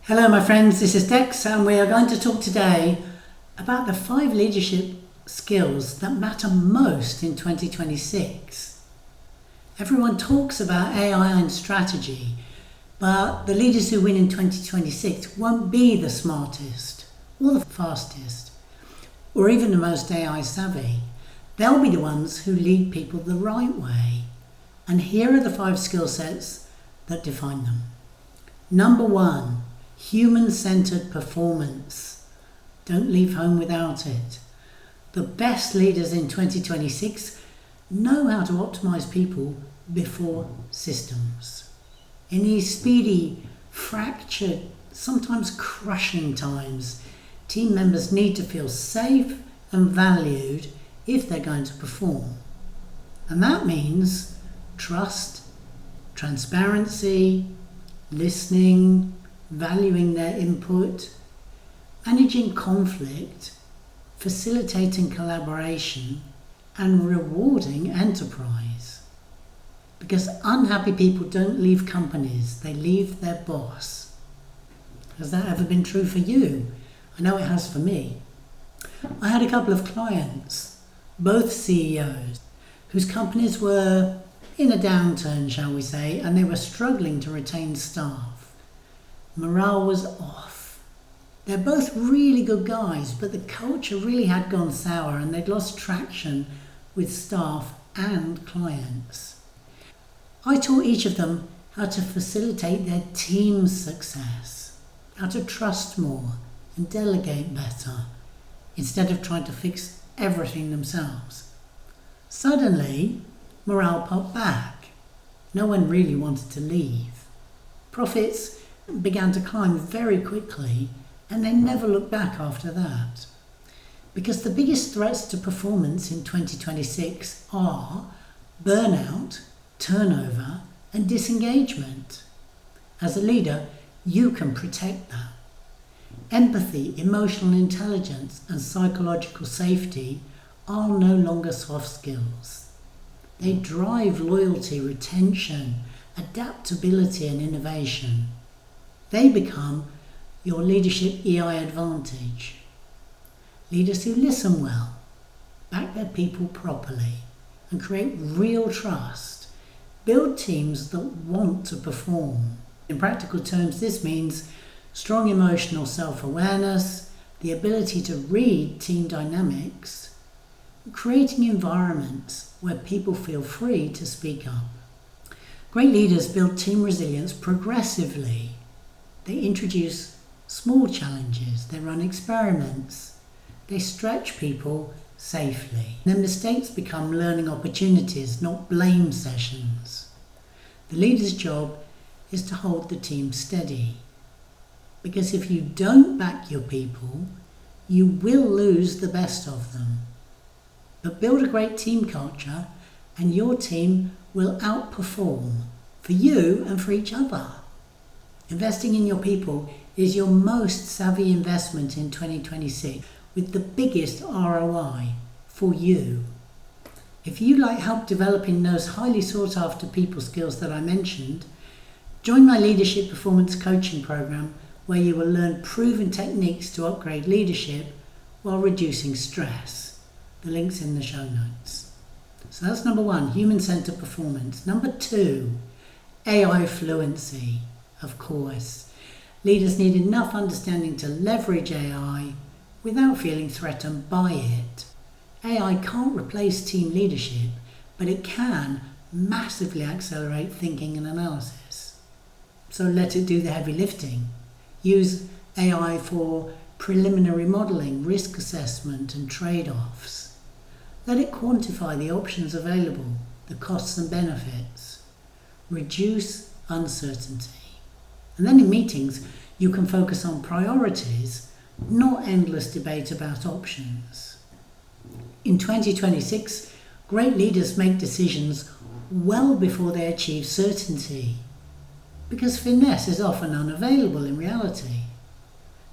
Hello my friends, this is Dex and we are going to talk today about the 5 leadership skills that matter most in 2026. Everyone talks about AI and strategy, but the leaders who win in 2026 won't be the smartest or the fastest or even the most AI savvy. They'll be the ones who lead people the right way. And here are the 5 skill sets that define them. Number 1. Human-centered performance. Don't leave home without it. The best leaders in 2026 know how to optimize people before systems. In these speedy, fractured, sometimes crushing times, team members need to feel safe and valued if they're going to perform. And that means trust, transparency, listening, valuing their input, managing conflict, facilitating collaboration, and rewarding enterprise. Because unhappy people don't leave companies, they leave their boss. Has that ever been true for you? I know it has for me. I had a couple of clients, both CEOs, whose companies were in a downturn, shall we say, and they were struggling to retain staff. Morale was off. They're both really good guys, but the culture really had gone sour and they'd lost traction with staff and clients. I taught each of them how to facilitate their team's success, how to trust more and delegate better, instead of trying to fix everything themselves. Suddenly, morale popped back. No one really wanted to leave. Profits began to climb very quickly, and they never looked back after that. Because the biggest threats to performance in 2026 are burnout, turnover, and disengagement. As a leader, you can protect that. Empathy, emotional intelligence, and psychological safety are no longer soft skills. They drive loyalty, retention, adaptability, and innovation. They become your leadership EI advantage. Leaders who listen well, back their people properly, and create real trust, build teams that want to perform. In practical terms, this means strong emotional self-awareness, the ability to read team dynamics, creating environments where people feel free to speak up. Great leaders build team resilience progressively. They introduce small challenges, they run experiments, they stretch people safely. Their mistakes become learning opportunities, not blame sessions. The leader's job is to hold the team steady. Because if you don't back your people, you will lose the best of them. But build a great team culture and your team will outperform for you and for each other. Investing in your people is your most savvy investment in 2026 with the biggest ROI for you. If you'd like help developing those highly sought after people skills that I mentioned, join my leadership performance coaching program where you will learn proven techniques to upgrade leadership while reducing stress. The link's in the show notes. So that's number 1, human-centered performance. Number 2, AI fluency. Of course, leaders need enough understanding to leverage AI without feeling threatened by it. AI can't replace team leadership, but it can massively accelerate thinking and analysis. So let it do the heavy lifting. Use AI for preliminary modelling, risk assessment and trade-offs. Let it quantify the options available, the costs and benefits. Reduce uncertainty. And then in meetings, you can focus on priorities, not endless debate about options. In 2026, great leaders make decisions well before they achieve certainty, because finesse is often unavailable in reality.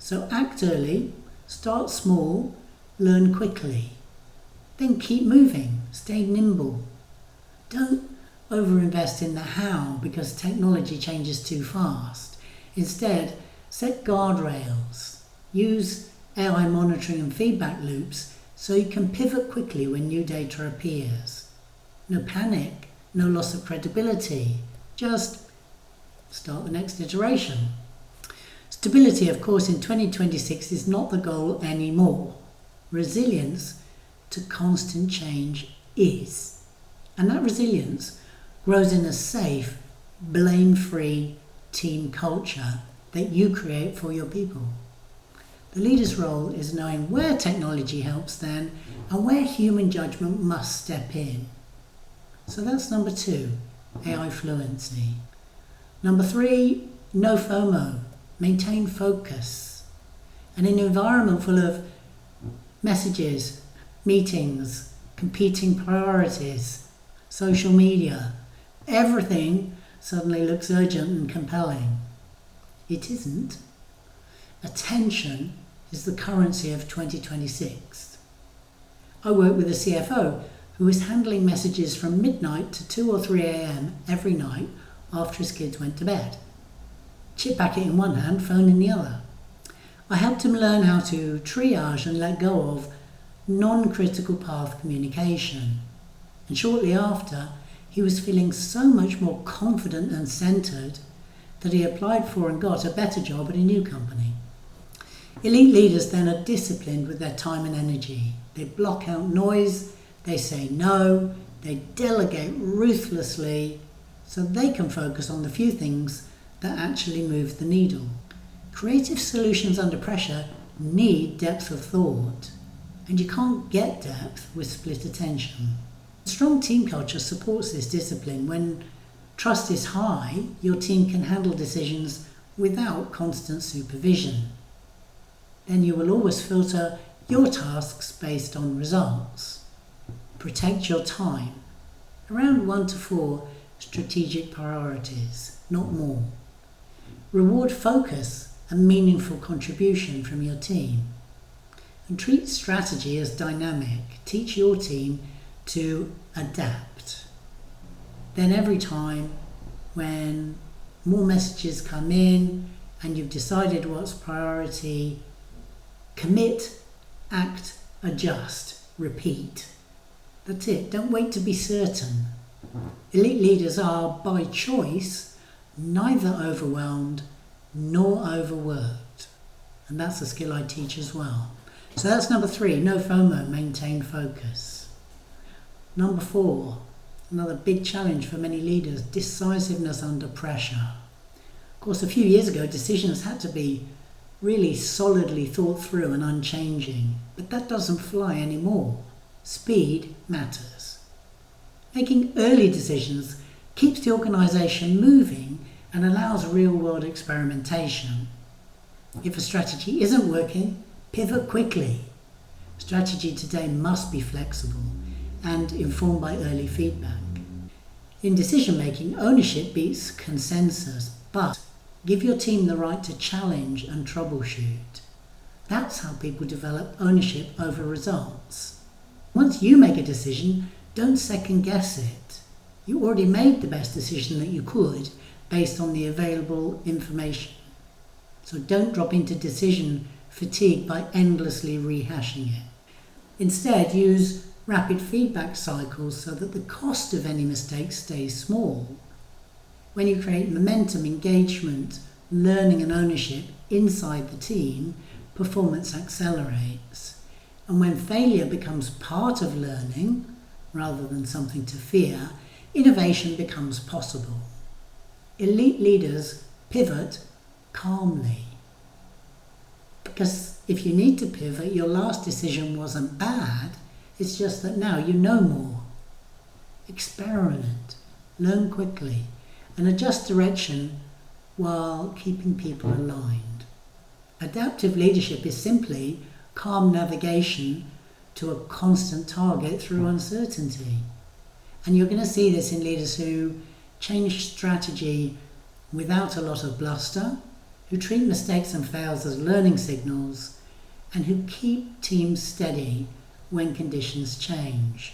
So act early, start small, learn quickly. Then keep moving, stay nimble. Don't overinvest in the how because technology changes too fast. Instead, Set guardrails. Use AI monitoring and feedback loops so you can pivot quickly when new data appears. No panic, no loss of credibility. Just start the next iteration. Stability, of course, in 2026 is not the goal anymore. Resilience to constant change is. And that resilience grows in a safe, blame-free team culture that you create for your people. The leader's role is knowing where technology helps then and where human judgment must step in. So that's number 2, AI fluency. Number 3, no FOMO. Maintain focus. And in an environment full of messages, meetings, competing priorities, social media, everything suddenly looks urgent and compelling. It isn't. Attention is the currency of 2026. I work with a CFO who is handling messages from midnight to 2 or 3 a.m. every night after his kids went to bed. Chip packet in one hand, phone in the other. I helped him learn how to triage and let go of non-critical path communication. And shortly after, he was feeling so much more confident and centered that he applied for and got a better job at a new company. Elite leaders then are disciplined with their time and energy. They block out noise, they say no, they delegate ruthlessly so they can focus on the few things that actually move the needle. Creative solutions under pressure need depth of thought, and you can't get depth with split attention. Strong team culture supports this discipline. When trust is high, your team can handle decisions without constant supervision. Then you will always filter your tasks based on results. Protect your time. Around 1 to 4 strategic priorities, not more. Reward focus and meaningful contribution from your team. And treat strategy as dynamic. Teach your team to adapt. Then every time when more messages come in and you've decided what's priority, commit, act, adjust, repeat. That's it. Don't wait to be certain. Elite leaders are, by choice, neither overwhelmed nor overworked. And that's a skill I teach as well. So that's number 3, no FOMO, maintain focus. Number 4, another big challenge for many leaders, decisiveness under pressure. Of course, a few years ago, decisions had to be really solidly thought through and unchanging, but that doesn't fly anymore. Speed matters. Making early decisions keeps the organisation moving and allows real-world experimentation. If a strategy isn't working, pivot quickly. Strategy today must be flexible and informed by early feedback. In decision-making, ownership beats consensus, but give your team the right to challenge and troubleshoot. That's how people develop ownership over results. Once you make a decision, don't second-guess it. You already made the best decision that you could based on the available information. So don't drop into decision fatigue by endlessly rehashing it. Instead, use rapid feedback cycles so that the cost of any mistake stays small. When you create momentum, engagement, learning and ownership inside the team, performance accelerates. And when failure becomes part of learning, rather than something to fear, innovation becomes possible. Elite leaders pivot calmly. Because if you need to pivot, your last decision wasn't bad, it's just that now you know more. Experiment, learn quickly, and adjust direction while keeping people aligned. Adaptive leadership is simply calm navigation to a constant target through uncertainty. And you're going to see this in leaders who change strategy without a lot of bluster, who treat mistakes and fails as learning signals, and who keep teams steady when conditions change.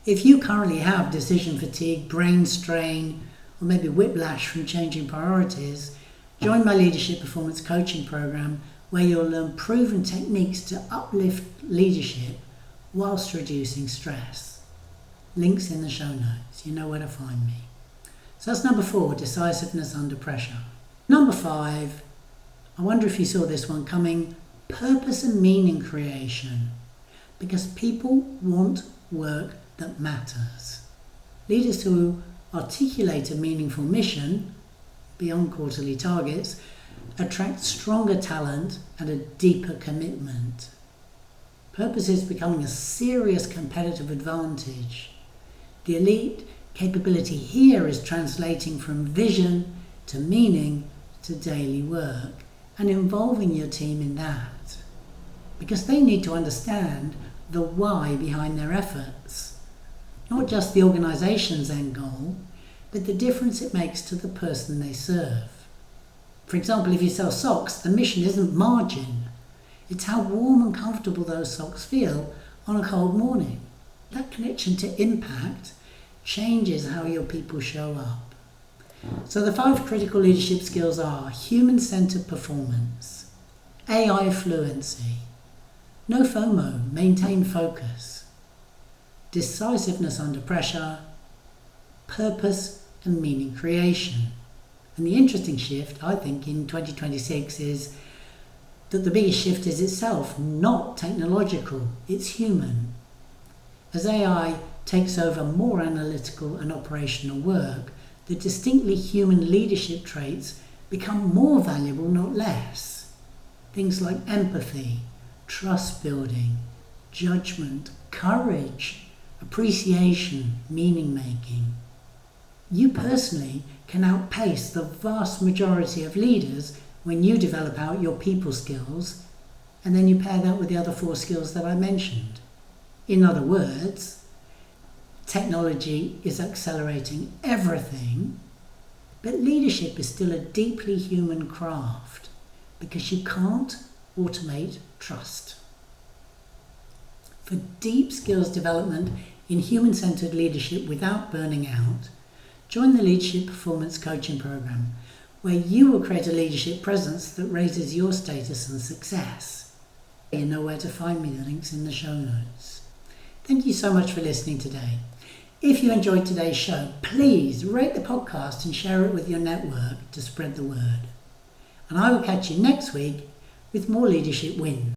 If you currently have decision fatigue, brain strain, or maybe whiplash from changing priorities, Join my leadership performance coaching program where you'll learn proven techniques to uplift leadership whilst reducing stress. Links in the show notes. You know where to find me. So that's number 4, decisiveness under pressure. Number 5, I wonder if you saw this one coming, purpose and meaning creation. Because people want work that matters. Leaders who articulate a meaningful mission, beyond quarterly targets, attract stronger talent and a deeper commitment. Purpose is becoming a serious competitive advantage. The elite capability here is translating from vision to meaning to daily work and involving your team in that. Because they need to understand the why behind their efforts. Not just the organisation's end goal, but the difference it makes to the person they serve. For example, if you sell socks, the mission isn't margin. It's how warm and comfortable those socks feel on a cold morning. That connection to impact changes how your people show up. So the 5 critical leadership skills are human-centered performance, AI fluency, no FOMO, maintain focus, decisiveness under pressure, purpose and meaning creation. And the interesting shift, I think, in 2026 is that the biggest shift is itself, not technological, it's human. As AI takes over more analytical and operational work, the distinctly human leadership traits become more valuable, not less. Things like empathy, trust building, judgment, courage, appreciation, meaning making. You personally can outpace the vast majority of leaders when you develop out your people skills and then you pair that with the other 4 skills that I mentioned. In other words, technology is accelerating everything, but leadership is still a deeply human craft because you can't automate trust. For deep skills development in human-centered leadership without burning out, join the Leadership Performance Coaching Program, where you will create a leadership presence that raises your status and success. You know where to find me, the link's in the show notes. Thank you so much for listening today. If you enjoyed today's show, please rate the podcast and share it with your network to spread the word. And I will catch you next week with more leadership wins.